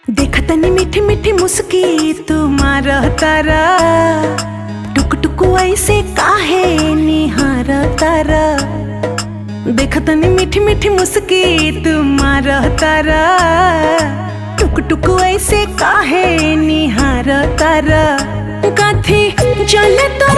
देखतनी मीठी मीठी मुस्की तुम्हार तारा, टुक टुक ऐसे काहे निहार तारा। देखतनी मीठी मीठी मुस्की तुम्हार तारा, टुक टुक ऐसे काहे निहार तारा। काथी चले तो